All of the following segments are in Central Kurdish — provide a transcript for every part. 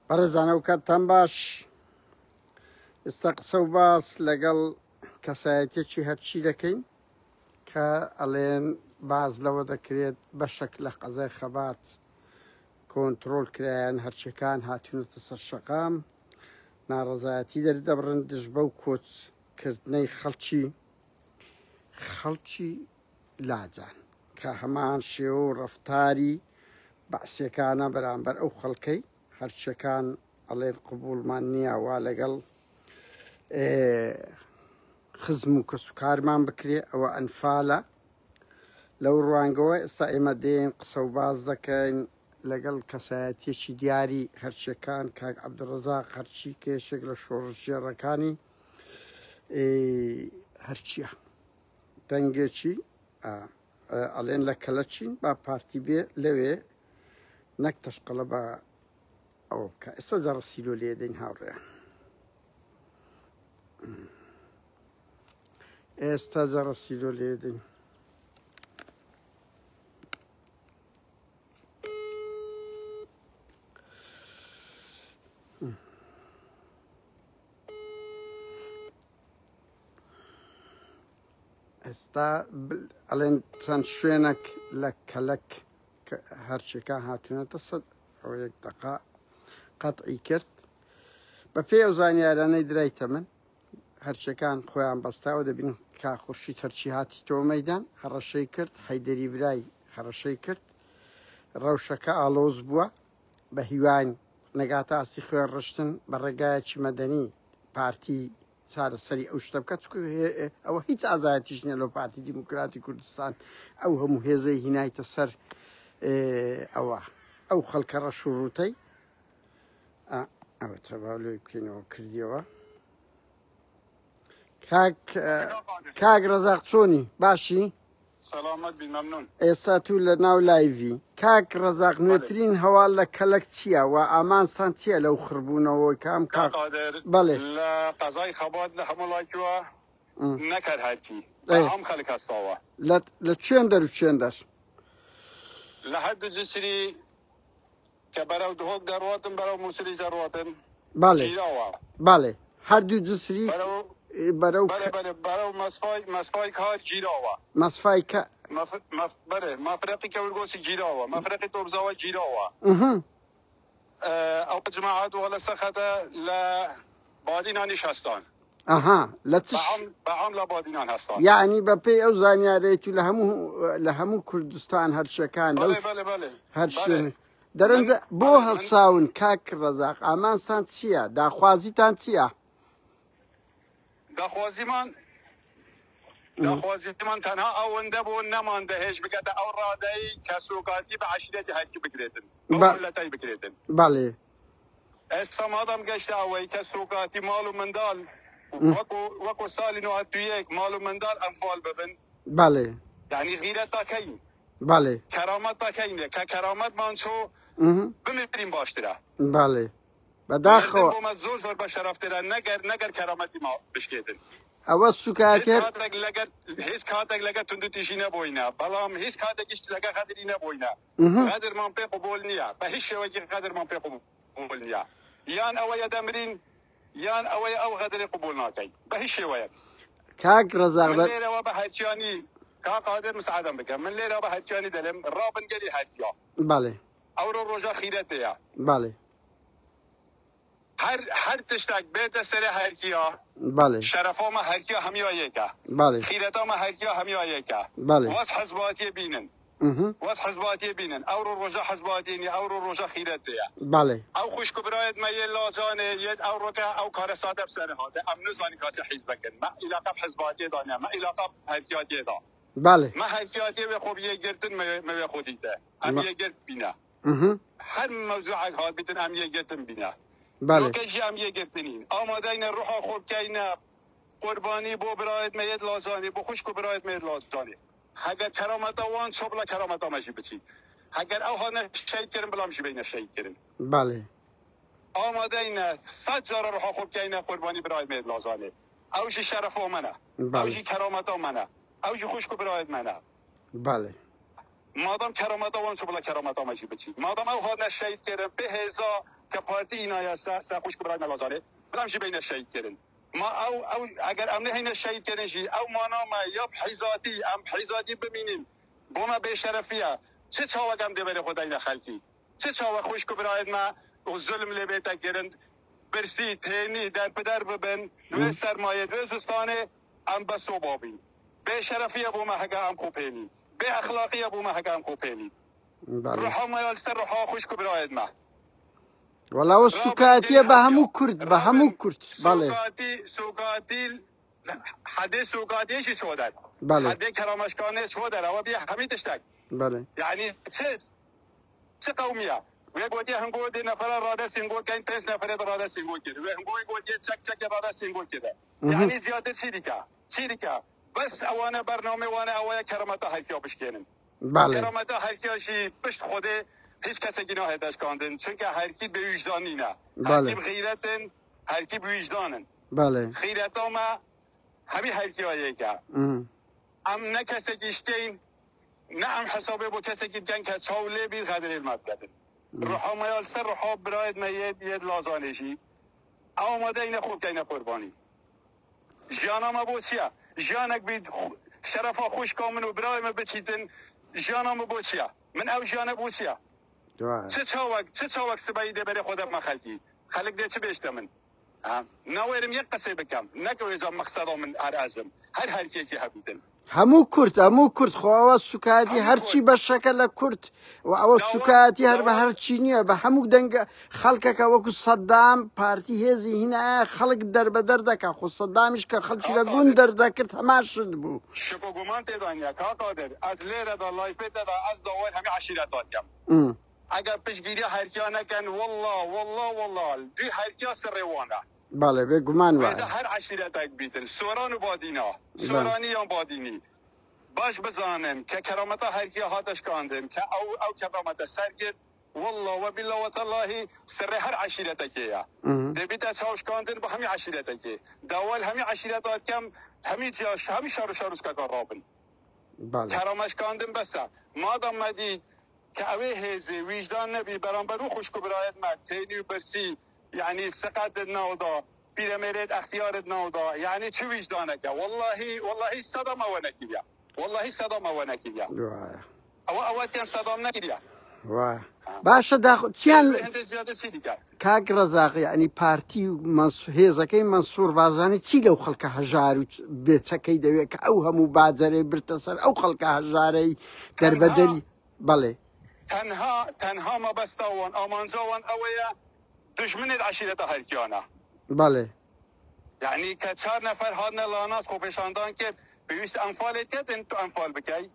بەڕێزانە و کاتتان باش ئێستا قسە و باس لەگەڵ کەسایەتێکی هەرچی دەکەین کە ئەڵێن باز لەوە دەکرێت بەشێک لە قەزای خەبات کۆنتڕۆل کرایان هەرچیەکان هاتوونەتە سەر شەقام ناڕەزایەتی دەردەبڕن دژ بەو کۆچکردنەی خەڵکی لاجان کە هەمان شێوە و ڕەفتاری بەعسیەکانە بەرامبەر ئەو خەڵکەی هەرچیەکان ئەڵێن قبوڵمان نییە وا لەگەڵ خزم و کەسوکارمان بکرێ ئەوە ئەنفالە لەو ڕوانگەوە ئێستا ئێمە دێن قسە و باز دەکەین لەگەڵ کەسایەتێکی دیاری هەرچیەکان کاک عەبدوڕەزاق هەرچی کێشێک لە شۆڕژێڕەکانی هەرچیە دەنگێکی ئەڵێن لە کەلەچین با پارتی بێ لەوێ نەک تەشقەڵە بە ئەوە بکە ئێستا جەڕەسیلۆ لێ دەین هاوڕێیان ئێستا جەڕەسیلۆ لێ دەین ئێستا ئەڵێن چەند شوێنێک لە کەلک هەرچێکە هاتوونەتە سەد ئەو یەک دەقا قەتعی کرد بە پێی ئەو زانیارانەی درایتە من هەرچەکان خۆیان بەستاوە دەبین کا خورشید هەرچی هاتیتەوە مەیدان هەڕەشەی کرد حەیدەری برای هەڕەشەی کرد ڕەوشەکە ئالۆز بووە بە هیوان نەگاتە ئاستی خوێن ڕشتن بە ڕێگایەکی مەدەنی پارتی چارەسەری ئەو شتە بکە ئەوە هیچ ئازایەتیش نییە لەو پارتی دیموکراتی کوردستان ئەو هەموو هێزەی هینایتە سەر ئەوە ئەو خەڵکە ڕەش و ڕووتەی ئەوە تەواولۆی بکەینەوە کردیەوە کاک ڕەزاق چۆنی باشی؟ سەلامەت بی مەمنون. ئێستا تو لە ناو لایڤی کاک ڕەزاق نوێترین هەواڵ لە کەلک چییە و ئامانستان چییە لەو خڕبوونەوەی کام بەڵێ لە قەزای خەبات لە هەموو لایکووە نەکرد هەرکی هەم خەڵک هەستاوە لە چێن دەر و چێن دەر لە هەردوو جسری کە بەرەو دهۆک دەڕواتن بەرەو مووسری دەڕواتن باڵێ هەردوو جسری بەرەو مەسفای کار گیراوە مەسفای کە بەێ مافرەقی کەورگۆسی گیراوە مەفرەقی تۆبزاوە گیراوە ئەو جماعات وە لە سەخەتە لە بادینانی شەستان بەعام لە بادینان هەستان یعنی بە پێی ئەو زانیارەتی لە هەموو کوردستان هەرچەکان هەر شوێن دەرەنجە بۆ هەڵساون کاک ڕەزاق ئامانستان چییە داخوازیتان چییە؟ داخوازیمان تەنها ئەوەندە بۆ نەماندە هێش بگەتە ئەو ڕادەی کە سوکاتی بە عەشیرەتی هەرکی بکرێتن ملەتەی بکرێتن بەڵێ ئێستا مادام گەشتە ئەوەی کە سوکاتی ماڵ و منداڵ وەکو ساڵی 91 ماڵ و منداڵ ئەنفال ببن بەڵێ یعنی غیرەت تاکەین بەڵێ کەرامەت تاکەینێ کە کەرامەتمان چۆ بمێنین باشترە بەڵێ بەداخەوە زۆر زۆر بە شەرەفترە نەگەر کەرامەتی ما بشکێتن ئەوە سوکاتێر هیچ کاتێک لەگە توندوتیژی نەبووینە بەڵام هیچ کاتێکیش لەگە قەدری نەبووینە قەدرمان پێ قبول نییە بە هیچ شێوەیەکی قەدرمان پێ قبول نییە یان ئەوەیە دەمرین یان ئەوەیە ئەو قەدری قبول ناکەین بە هیچ شێوەیەک کاک ڕەزاق لێرەوە بە هەرچیانی کا قادر مساعدەم بکەم من لێرە بە هەرچیانی دەڵێم ڕابنگەری هەرچیا بەڵێ ئەوڕۆ ڕۆژە خیرەتەیە بەڵێ هەر تشتێک بێتە سەرە هەرکیە بەڵێ شەرەفۆمە هەرکیە هەمیوا یەکە بەڵێ خیرەتەمە هەرکیە هەمیوا یەکە بەڵێ وەس حەزباتیە بینن وەس حەزباتیە بینن ئەوڕۆ ڕۆژە حەزباتینی ئەوڕۆ ڕۆژە خیرەتەیە بەڵێ ئەو خوشک برایەت مە یێ لازانێ یێت ئەو ڕۆکە ئەو کارە سادە بسەر هاتە ئەم نزانی کاسە حیزبەکەن مە عیلاقە حەزباتیێدانە مە عیلاقە هەرکیاتیێدا بەڵێ مە هەرکیاتیێ وێ خۆ یەکگرتن مەوێ خۆدیتە ئەم یەکگرت بینە هەر مەوزوعێک هات بیتن ئەم یەکگرتن بینە لۆکەژی ئەم یەکگرتنین ئامادەینە ڕوحا خۆ بکەینە قوربانی بۆ برایەت مەیەت لازانی بۆ خوشک و برایەت مەیەت لازانی هەگەر کەرامەتە وان چۆ بڵە کەرامەتەمەژی بچیت هەگەر ئەو هەنە شەیدکردن بەڵامژی بینە شەیدکردن بەڵێ ئامادەینە 100 جارە ڕوحا خۆ بکەینە قوربانی برایەت مەیەت لازانی ئەوژی شەرەفۆ منە ئەوژی کەرامەتە منە ئەوژی خوشک و برایەت منە بەڵێ مادام کرامت وان شو بلا کرامت ماشي بچی مادام او ها شهید کردن به هزا که پارتی اینا سا خوش برای ملازاره برامش بین شهید کردن ما او اگر امنه هینا شهید کردن شی او مانا ما یا حیزاتی ام حیزاتی ببینین بوما به شرفیه چه چاوگم ده بره خدای خلکی چه چاو خوش برای ما ظلم لبیتا کردن برسی تینی در پدر ببن و سرمایه دوستانه ام بسو بابین به شرفیه بوما هگا ام خوبینی به اخلاقی ابو ما هکام خوبینی روح ما یالسر روح خوش کبراید ما والله والسكاتية بهمو كرد بهمو كرد سوقاتي حد سوقاتي ايش سودان حد كرامشكانه سودان او بي حميد اشتاق يعني چه قوميه ويقولي هنقول دي نفر راده سينغول كاين بيس نفر راده سينغول كده ويقولي تشك راده سينغول كده يعني زياده سيديكا بس اوانا برنامه وانا اویا کرامت هرکیا بشکنن کرامت هرکیا شی پشت خوده هیچ کسی گناه داشت کندن چون که هرکی به وجدانی نه هرکی غیرتن هرکی به وجدانن غیرت ما همین هرکیایه که ام نه کسی گشتین نه ام حسابه با کسی گن که چاوله بی قدر علمت کردن روح ما سر روح براید میاد ید لازانشی آماده این خوب که قربانی جانا ما بوسیا جانك بيد شرفها خوش كامن وبرايم بتشيدن جانا ما بوسيا من او جانا بوسيا تشاوك سبايده بري خدا ما خلقي خلق ده چه بيشته من ناويرم یک قصه بكم نكو اذا مقصده من ارازم هر كيكي حبيدن همو كرد خو اواز سكاتي هرچی بشكل كرد و اواز سكاتي هر به هرچی نیه به همو دنگ خلقك وكو صدام پارتي هزي هنا خلق در بدر دكا خو صدامش که خلچی لگون در دكرت همه شد بو شكو گمان تدانيا کا قادر از ليره دا لایفه دا از دوال همه عشیرت دادیم اگر پشگیری هرکیا نکن والله دی هرکیا سروانه بله به گمان واسه هر عشیرتک بیتن سوران و بادینا سورانی یا بادینی باش بزانن که کرامت هرکی هاتش کاندن که او کرامت سرگرد والله و بالله و تالله سر هر عشیرتکیه دبیت از هاش کاندن با همین عشیرتکی دوال همین عشیرتات کم همین شاروش که رابن کرامش کاندن بسه مادام مدید که اوه هزی وجدان نبی برانبرو خوشکو برایت مرد تینی و برسی يعني سقط النوضة بيراميد اختيار النوضة يعني شو وجدانك والله صدمة ونكية والله صدمة ونكية او كان صدام نكية باشا داخل تيان كاك رزاق يعني بارتي هيزكي منصور بازاني تي لو خلق هجار بيتكي دويك او همو بادزري برتصر او خلق هجاري دربدلي بله تنها ما بستوان امانزوان اويا دشمن عشیرت هرکیانه بله یعنی که 4 نفر هادن لاناس خوبشاندان که بیویست انفال کردن تو انفال بکی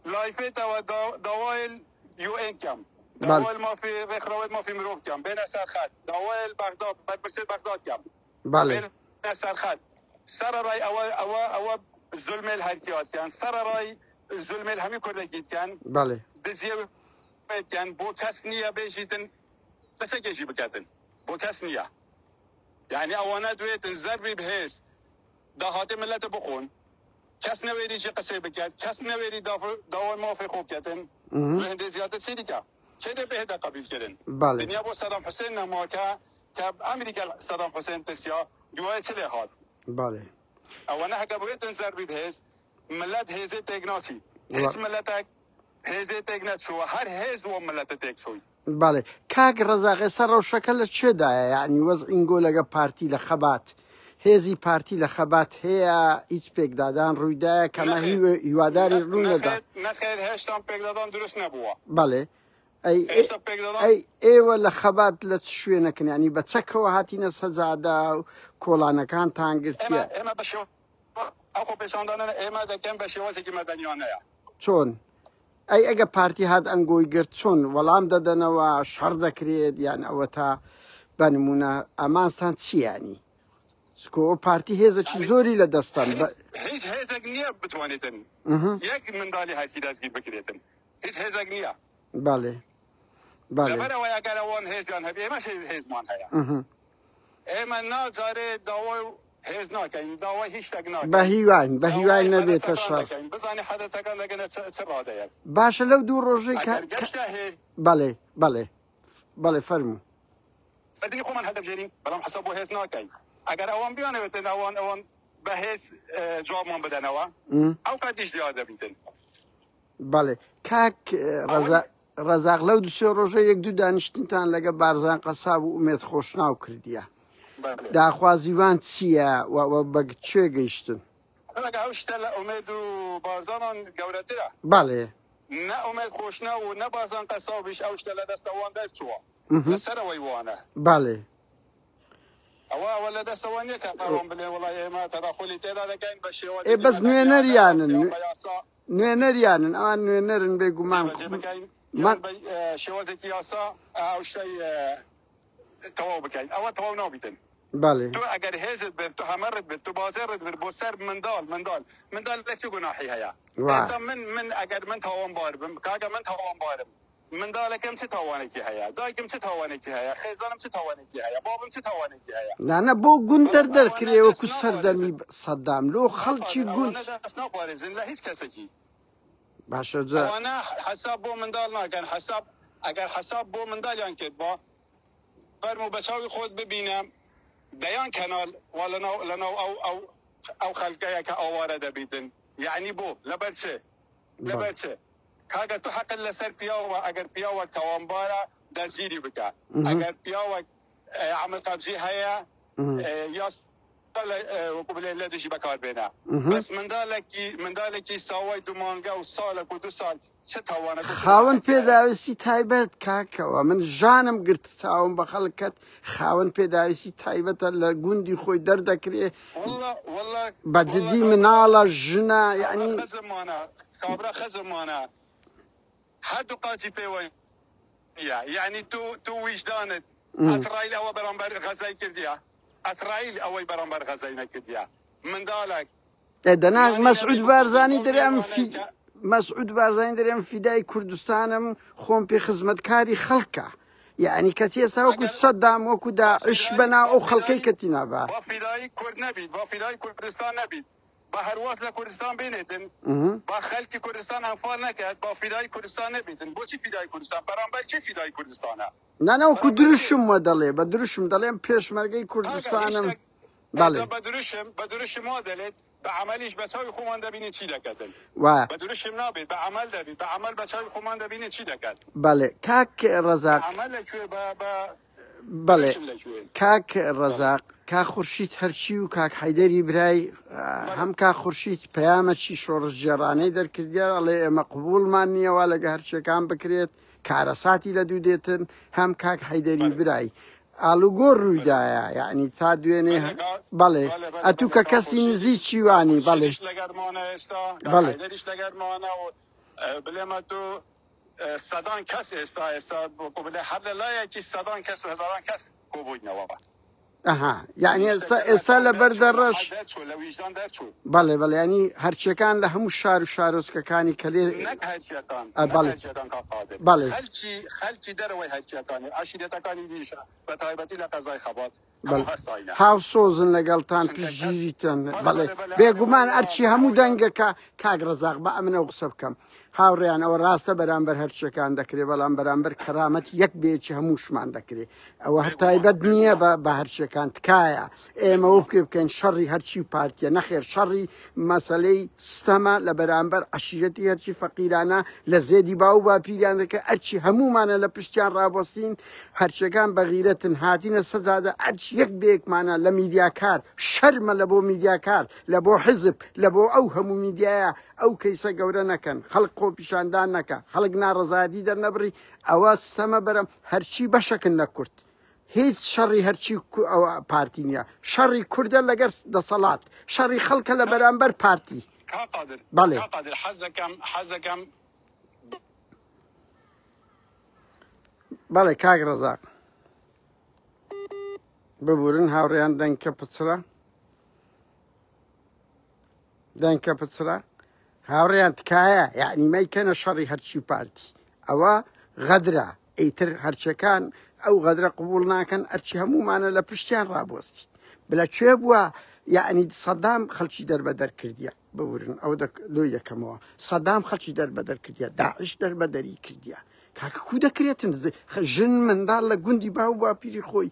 لایفت و دوائل یو این کم دوائل ما فی رخروت ما فی مروف کم بین سرخط دوائل بغداد برسید بغداد کم بله بین سرخط سر رای او ظلم الهرکیات کن سر رای ظلم الهمی کردگید کن بله دزیه کن بو کس نیه بیشیدن بس اجي بكاتن بوكاسنيا يعني اوانا دويت الزربي بهيس دهات ملت بخون كاس نويري شي قصي بكات كاس نويري داول ما في خوب كاتن وهند زياده سيديكا كده بهدا قبيل كدن دنيا بو صدام حسين ما امريكا صدام حسين تسيا جواي تشلي هات بالي اوانا هكا بويت الزربي بهيس ملت هيزي تيغناسي هيز ملتك هيزي تيغنات شو هر هيز وملت تيك شوي بله کاک رزاق سر و شکل چه دایه یعنی وضع این گولگه پارتی لخبات هزی پارتی لخبات هیا هیچ پیک دادن روی دایه کما هیواداری روی نده نخیر هشتان پیک دادن درست نبوه بله ای و لخبات لتشوی نکن یعنی بچک و هاتی نسه زاده کولانکان تانگرتیه اما بشو اخو پیشاندانه اما دکن بشوازی که مدنیانه چون ای اگه پارتی هاد انگوی گرد چون ولام دادن و شر دکرید یعنی او تا بنمونه امانستان چی یعنی سکو پارتی هزه چی زوری لدستان هیچ هزگ نیه بتوانیتن یک مندالی هرکی دستگیر بکریتن هیچ هزگ نیه بله لبره و اگر اوان هزیان هبی ایماش هزمان هیا ایما نازاره داوی هێز ناکەین داوای هیچ شتێک ناکەین بە هیوای نەبێتە شەڕ بزانێ حەدەسەکان دەگەنە چ ڕادەیەک باشە لەو دوو ڕۆژەی گەشتە هێز بەڵێ فەرموو سەردنی خۆمان هەدەبژێرین بەڵام حەسەب بۆ هێز ناکەین ئەگەر ئەوان بیانەوێتن ئەوان بە هێز جوابمان بدەنەوە ئەو کاتیش دیار دەبیتن بەڵێ کاک ڕەزاق لەو دوسێ ڕۆژە یەک دوو دانیشتنتان لەگە بارزان قەساب و ئومێد خۆشناو کردیە داخوازیوان چییە بە کوێ گەیشتن ئەو شتە لە ئومێد و بارزانان گەورەترە بەڵێ نە ئومێد خۆشنا و نە بارزان قەسابیش ئەو شتە لە دەستەوان دەرچووە لەسەرەوەی وانە بەڵێ ئەوە لە دەستەوان نیە کە قاوان بڵێ وڵای ئێمە تەداخلی تێدا دەکەین بە شێوە بەس نوێنەریانن ئەوان نوێنەرن بێگومان شێوازێکی یاسا ئەو شتەی تەواو بکەین ئەوە تەواو نابیتن بەڵێ تو ئەگەر هێزت بێت تو هەمەرت بێت تو بازێڕت بێت بۆ سەر منداڵ لە چ گوناحی هەیە ئێستا من ئەگەر من تاوانبار بم کاگە من تاوانبارم منداڵەکەم چ تاوانێکی هەیە دایکم چ تاوانێکی هەیە خێزانم چ تاوانێکی هەیە بابم چ تاوانێکی هەیە نانە بۆ گوند دەردەرکرێ وەکو سەردەمی سەدام لۆ خەڵکی گوند دەست ناپارێزن لە هیچ کەسێکی باشە ئەوانە حەساب بۆ منداڵ ناکەن ئەگەر حەساب بۆ منداڵیان کرد بە فەرموو بە چاوی خۆت ببینە دەیان کەناڵ وا لەناو ئەو خەڵکەیە کە ئاوارە دەبیتن یعنی بۆ لەبەر چێ کاگە تو حەقت لەسەر پیاوە ئەگەر پیاوە تاوانبارە دەستگیری بکە ئەگەر پیاوە عەمل قەبزی هەیە یا وەکو بڵێ لە دژی بەکار بێنە بەس منداڵێکی ساوای دو مانگە و ساڵێک و 2 ساڵ چه تاوانەکە خاوەن پێداویستی تایبەت کاکەوە من ژانم گرت چاوم بە خەڵکت خاوەن پێداویستی تایبەتە لە گوندی خۆی دەردەکرێ بەجددی مناڵە ژنە یعنی کابرا خەزمانە هەردوو قاچی پێوە یعنی تو ویجدانت ئەسرائیل ئەوە بەرامبەر غەزای کردیە ئەسرائیل ئەوەی بەرامبەر غەزای نەکردیە منداڵێک دەنا مەسعود بارزانی دەرێم فیدای کوردستانم خۆم پێ خزمەتکاری خەڵکە یعنی کەچی ئێستا وەکو سەدام وەکو داعش بەناو ئەو خەڵکەی کەتی نابا با فیدای کورد نەبیت با فیدای کوردستان نەبیت با هەرواز لە کوردستان بینێتن با خەڵکی کوردستان ئەنفال نەکات با فیدای کوردستان نەبیتن بۆچی فیدای کوردستان بەرامبەر کێ فیدای کوردستانە نانەوەکو دروشم وە دەڵێ بە دروشم دەڵێم پێشمەرگەی کوردستانم بەڵێ بە دروشم وا دەڵێت بە عملیش بە چاوی خۆمان دەبینێت چی دەکەن بە دروشم نابێت بە عمل دەبێت بە عمل بە چاوی خۆمان دەبینێت چی دەکات بەڵێ کاک ڕەزاق عمل لەکوێ بەڵێ کاک ڕەزاق کاک خورشید هەرچی و کاک حەیدەری برای هەم کاک خورشید پەیامەکی شۆڕش جێڕانەی دەرکردیە ئەڵێ ئێمە قبوڵمان نییەوە لەگە هەرچیەکان بکرێت کارەساتی لە دوو دێتن هەم کاک حەیدەری برای ئالوگۆڕ ڕوویدایە یعنی تا دوێنێ بەڵێ ئەتوو کە کەسی نزیک چیوانی بەڵێ بڵێمە تو سەدان کەس ئێستا بڵێ هەر لە لایەکی سەدان کەس و هەزاران کەس کۆبووینەوە یعنی ئێستا لە بەردەڕەش بەڵێ ینی هەرچیەکان لە هەموو شار و شارۆچکەکانی کە لێ بەڵێ خەلکی دەرەوەی هەرچیەکانی عەشیرەتەکانی دیشە بە تایبەتی لە قەزای خەبات هاوسۆزن لەگەڵتان پشتگیریتن بەڵێ بێگومان ئەرچی هەموو دەنگەکە کاک ڕەزاق بە ئەمنە قسە بکەم هاوڕێیان ئەوە ڕاستە بەرامبەر هەرچیەکان دەکرێت بەڵام بەرامبەر کەرامەت یەک بێکی هەمووشمان دەکرێت ئەوە هەر تایبەت نییە بە هەرچیەکان تکایە ئێمە وە بکەین شەڕی هەرچی و پارتیە نەخێر شەڕی مەسەلەی سیستەمە لە بەرامبەر عەشیرەتی هەرچی فەقیرانە لە زێدی باو باپیریان دەکە ئەرچی هەمومانە لە پشتیان ڕابوەستین هەرچیەکان بەغیرەتن هاتینە سەجادە ئەرچی یەک بێکمانە لە میدیاکار شەرمە لە بۆ میدیاکار لە بۆ حزب لە بۆ ئەو هەموو میدیایە ئەو کەیسە گەورە نەکەن خەڵک خۆ پیشاندان نەکە خەڵک ناڕەزادی دەرنەبڕی ئەوە سیستەمە بەرەم هەرچی بەشەکن لە کورد هیچ شەڕی هەرچی پارتی نییە شەڕی کوردە لەگەر دەسەڵات شەڕی خەڵکە لە بەرامبەر پارتی بەڵێ حەزەکەم بەڵێ کاک ڕەزاق ببورن هاوڕێیان دەنگکە پچرە هاوڕێیان تکایە یعنی مەیکەنە شەڕی هەرچی پارتی ئەوە غەدرە ئەیتر هەرچەکان ئەو غەدرە قبول ناکەن ئەرچی هەمومانە لە پشتیان ڕابوەستی بلە کوێ بووە یعنی سەدام خەڵکی دەربەدەر کردیە ببورن ئەو لۆ یەکەمەوە سەدام خەڵکی دەربەدەر کردیە داعش دەربەدەری کردیە کاکە کو دەکرێتن ژن منداڵ لە گوندی باو باپیری خۆی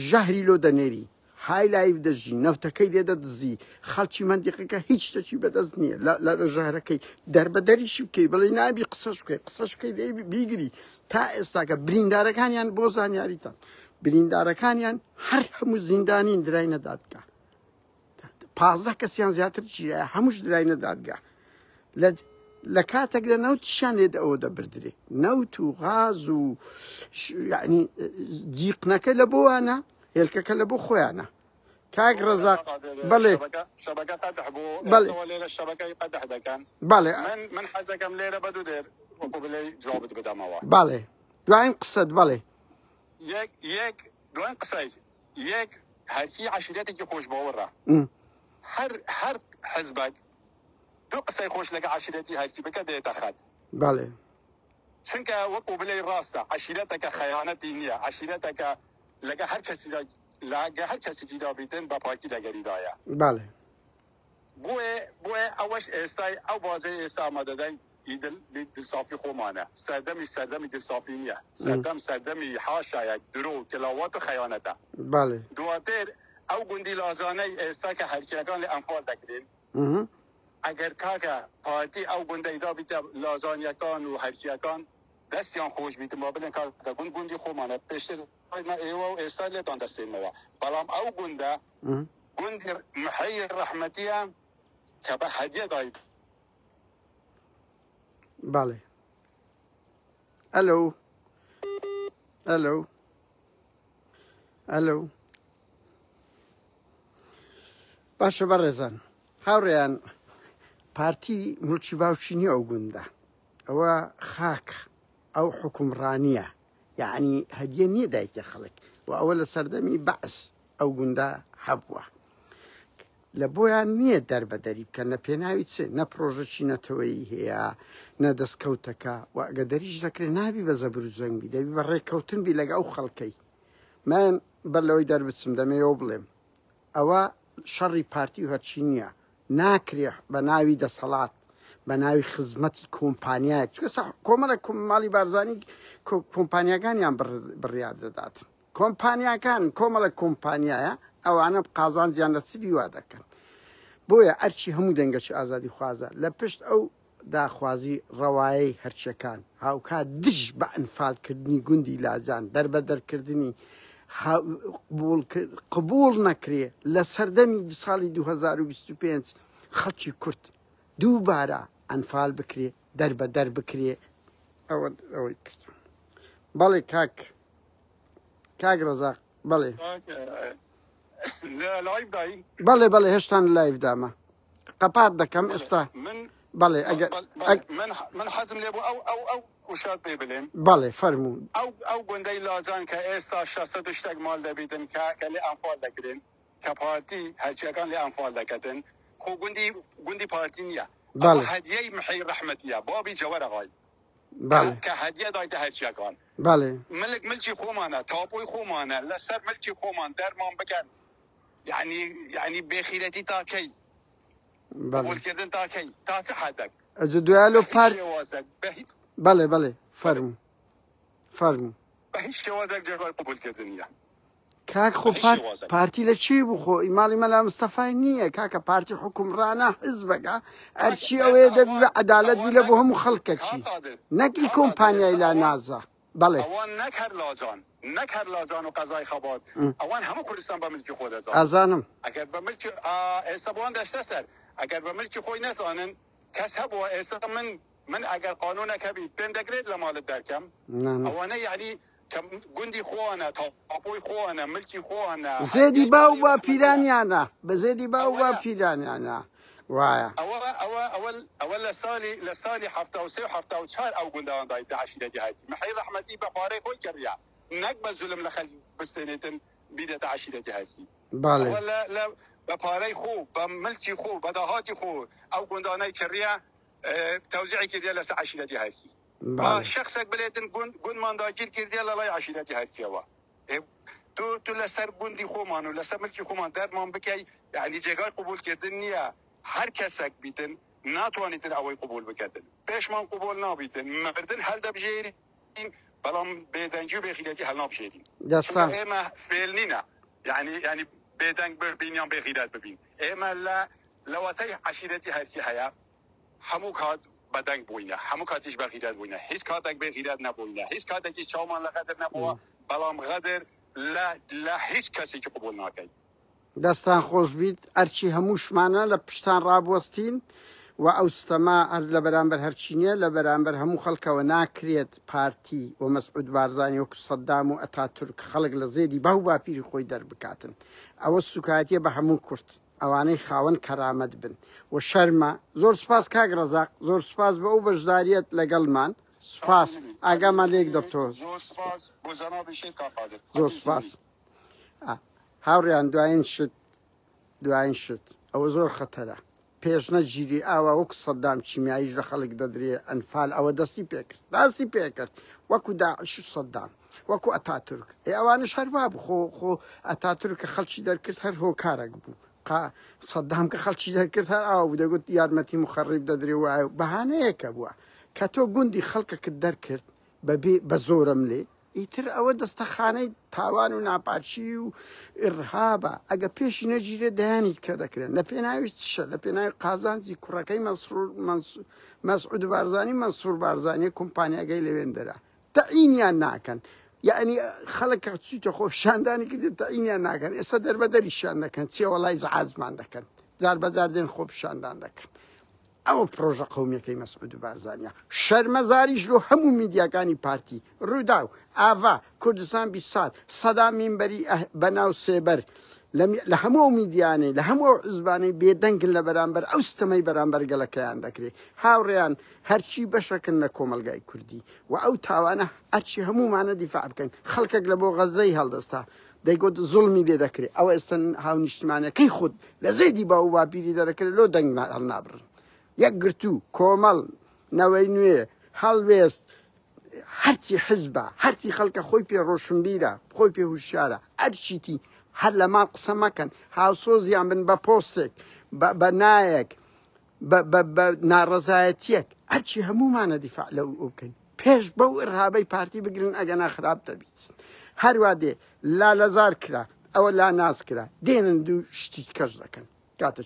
ژەهری لۆ دەنێری های لایف دەژی نەفتەکەی لێدە دزی خەڵکی مەندیقەکە هیچ شتێکی بەدەست نییە لە ژەهرەکەی دەربەدەریشی بکەی بڵێ نابی قسەش بکەی قسەش بکەی لێ بیگری تا ئێستاکە بریندارەکانیان بۆ زانیاریتان بریندارەکانیان هەر هەموو زیندانین درای نەدادگا 15 کەسیان زیاتر چیرایە هەمووش درای نەدادگا لە کاتێک لە نەوتیشان لێدا ئەوە دەبردرێ نەوت و غاز و یعنی جیقنەکە لە بۆوانە هێلکەکە لە بۆ خۆیانە کاک ڕەزاق بەڵێ شەبەکە قەدح بوو لێرە شەبەکەی قەدح دەکەن بەڵێ من حەزەکەم لێرە بەدوو دێر وەکو بڵێ جوابت بدەمەوە بەڵێ دوایین قسەت بەڵێ یەک دوایین قسەی یەک هەرکی عەشیرەتێکی خۆش باوەڕە هەر حزبك دوو قسەی خۆش لەگە عەشیرەتی هەرکی بکە دێتە خەت بەڵێ چونکە وەکو بڵێ ڕاستە عەشیرەتەکە خەیانەتی نییە عەشیرەتەکە لەگە هەر کەسێکیدا بیتن بە پاکی لەگەریدایە بەڵێ بۆیە ئەوەش ئێستای ئەو بازەی ئێستا ئامادەدەین دلسافی خۆمانە سەردەمی دلسافی نییە سەردەمی حاشایەک درۆ کلاوات و خەیانەتە بەڵێ دواتر ئەو گوندی لازانەی ئێستا کە هەرکیەکان لێ ئەنفال دەکرێن ئەگەر کاکە پارتی ئەو گوندەیدا بیتە لازانیەکان و هەرکیەکان دەستیان خۆش بیتن با بڵێن کاکە گوندی خۆمانە پێشتر ئێوە و ئێستا لێتان دەستێنەوە بەڵام ئەو گوندە گوندی محەی ڕەحمەتیە کە بە هەدیە دایت بەڵێ ئەلۆ ئەلۆ ئەلۆ باشە بەڕێزان هاوڕێیان پارتی ملکی باوکی نییە ئەو گوندە ئەوە خاک ئەو حکومڕانیە یعنی هەدیە نییە دایکە خەڵک و ئەوە لە سەردەمی بەعس ئەو گوندە هەبووە لە بۆیان نییە دەربەدەری بکەن نە پێناوی چێ نە پرۆژەکی نەتەوەیی هەیە نە دەستکەوتەکە و ئەگە دەریش دەکرێت نابی بە زەبر و زەنگبی دەبی بە ڕێککەوتن بی لەگە ئەو خەڵکەی من بەر لەوەی دەربچم دەمەوە بڵێم ئەوە شەڕی پارتی و هەرچی نییە ناکرێ بە ناوی دەسەڵات بە ناوی خزمەتی کۆمپانیایە چکە کۆمەڵە ماڵی بارزانانی کۆمپانیەکانیان بڕیار دەدات کۆمپانیاکان کۆمەڵە کۆمپانیایە ئەوانە قازان زیان لە چبی وا دەکەن بۆیە ئەرچی هەموو دەنگەی ئازادی خوازە لە پشت ئەو داخوازی ڕەوایی هەرچەکان هاوکات دژ بە ئەنفالکردنی گوندی لاجان دەربەدەرکردنی قبول نەکرێ لە سەردەمی ساڵی 2025 خەڵکی کورد دووبارە ئەنفال بکرێ دەربەدەر بکرێ ئەوەی کرد بەڵێ کاک ڕەزاق بەڵێ بەڵێ بەڵێ هێشتان لایف دامە قەپات دەکەم ئێستا بەڵێ من حەزم لێ بوو ئەو وشاد پێ بڵێم بەڵێ فەرموو ئەو گوندەی لازان کە ئێستا 600 شتێک ماڵ دەبیتن کە لێ ئەنفال دەکرێن کە پارتی هەرچیەکان لێ ئەنفال دەکەتن خۆ گوندی پارتی نییە هەدیەی محەی ڕەحمەتیە بابی جەوەرەغای کە هەدیە دایتە هەرچیەکان بەڵێ ملکی خۆمانە تاپۆی خۆمانە لەسەر ملکی خۆمان دەرمان بکەن یعنی بێخیرەتی تاکەی قبولکردن تاکەی تا چه حدێک دوایلۆ پار بەڵێ فەرموو بە هیچ شێوازێک جێگای قبولکردن نییە کاک خۆ پارتی لە چی بوو خۆ ئیماڵی مەلا مستەفای نییە کاکە پارتی حکومڕانە حزبەکە ئەرچی ئەوەیە دەبی بە عەدالەت بی لە بۆ هەموو خەڵکەچی نەکی کۆمپانیای لا نازە بەڵێ ئەوان نەک هەر لازان و قەزای خەبات ئەوان هەموو کوردستان بە ملکی خۆ دەزانن ئازانم ئەگەر بە ملکی ئێستا بۆیان دەشتە سەر ئەگەر بە ملکی خۆی نەزانن کەس هەبووە ئێستا من ئەگەر قانونەکە بیت پێم دەگرێت لە ماڵت دەرکەم ئەوانە یعنی گوندی خۆوانە تاپۆی خۆوانە ملکی خۆوانە زێدی باو با پیرانیانە بە زێدی باو با پیرانیانە وایە ئەوە لە ساڵی 73 و 74 ئەو گوندەوان دایتە عەشیرەتی هەرکی محەی ڕەحمەتی بە پارەی خۆی کڕیا نەک بە زولم لە خەڵک بستێنێتن بیدەتە عەشیرەتی هەرکی بە پارەی خۆ بە ملکی خۆ بە داهاتی خۆ ئەو گوندانەی کڕیا تەوزیعی کردیە لەسەر عەشیرەتی هەرکی شخصێک بلێتن گوندمان داگیر کردیە لە لای عەشیرەتی هەرکیەوە تو لسر بوندی خومان و لسر ملکی خومان درمان بکی یعنی جگای قبول کردن نیه هر کسک بیتن ناتوانیتن اوی قبول بکردن پیشمان قبول نابیتن مردن حل دبجیرین بلام بیدنگی و بخیلاتی حل نابجیرین دستان ایما فیل نینا یعنی بیدنگ ببین یا بخیلات ببین ایما لواتای عشیرتی هرکی هیا همو کات بدنگ بوینه همو کاتیش بخیلات بوینه هیچ کاتک بخیلات نبوینه هیچ کاتکی چاومان لقدر نبوه بلام غدر لا هیچ کسی که قبول ناکەی دەستان خۆش بیت ئەرچی هەمووشمانە لە پشتان ڕابوەستین و ئەو ستەما لە بەرامبەر هەرچی نییە لە بەرامبەر هەموو خەڵکەوە ناکرێت پارتی و مەسعود بارزانی وەکو سەدام و ئەتاتورک خەڵک لە زێدی باو باپیری خۆی دەربکاتن ئەوە سوکاتیە بە هەموو کورد ئەوانەی خاوەن کەرامەت بن و شەرمە زۆر سپاس کاک ڕەزاق زۆر سپاس بە ئەو بەشداریەت لەگەڵمان سپاس ئاگامان لێک دکتۆر زۆر سپاس هاوڕیان دوایین شت ئەوە زۆر خەتەرە پێشنە گیری ئاوا وەکو سەدام چیمیاییش لە خەڵک دەدرێ ئەنفال ئەوە دەستی پێکرد وەکو داعش و سەدام وەکو ئەتاتورک ئەوانش هەروە بوو خۆ ئەتاتورک کە خەڵکی دەرکرد هەر هۆکارێک بوو سەدام کە خەڵکی دەرکرد هەر ئاوا بوو دەگوت یارمەتی مخەڕیب دەدرێ وایە بەهانەیەکە بووە کە تۆ گوندی خەڵکەکەت دەرکرد بە زۆرم لێ ئیتر ئەوە دەستەخانەی تاوان و ناپاچی و ئڕهابە ئەگە پێشی نەگیرێ دەیانی کە دەکرێن لە پێناوی چشە لە پێناوی قازانجی کوڕەکەی مەسعود بارزانی مەنسوور بارزانیە کۆمپانیاگەی لەوێن دەرا تەعینیان ناکەن یعنی خەڵک کە چیتە خۆپیشاندانی کردێت تەعینیان ناکەن ئێستا دەربەدەریشیان دەکەن چێ وەڵای زعازمان دەکەن جار بەجار دێن خۆپیشاندان دەکەن ئەوە پرۆژە قەومیەکەی مەسعود بارزانیە شەرمەزاریش لۆ هەموو میدیاکانی پارتی ڕوودا و ئاوا کوردستان 20 سال سەدام مینبەری بەناو سێبەر لە هەموو میدیانەی لە هەموو حزبانەی بێدەنگن لە بەرامبەر ئەو ستەمەی بەرامبەر گەلەکەیان دەکرێت هاوڕێیان هەرچی بەشەکەن لە کۆمەلگای کوردی و ئەو تاوانە هەرچی هەموومانە دیفاع بکەن خەڵکێک لە بۆ غەزەی هەڵدەستا دەیگوت زوڵمی لێ دەکرێت ئەوە ئێستا هاونیشتمانەکەی خود لە زێدی باو باپیری دەرەکرێت لۆ دەنگ هەڵنابڕن یەک گرتوو کۆمەڵ نەوەی نوێ هەڵوێست هەرچی حزبە هەرچی خەڵکە خۆی پێ ڕۆشنبیرە خۆی پێ هوشیارە هەرچیتی هەر لە ماڵ قسە مەکەن هاوسۆزیان بن بە پۆستێک بە نایەک بە ناڕەزایەتیەک هەرچی هەموومانە دیفاع لەو بکەین پێش بەو ئڕهابەی پارتی بگرن ئەگەنا خراپ دەبیت هەروە دێ لالەزار کرا ئەوە لا ناز کرا دێنن دوو شتی کەش دەکەن کاتە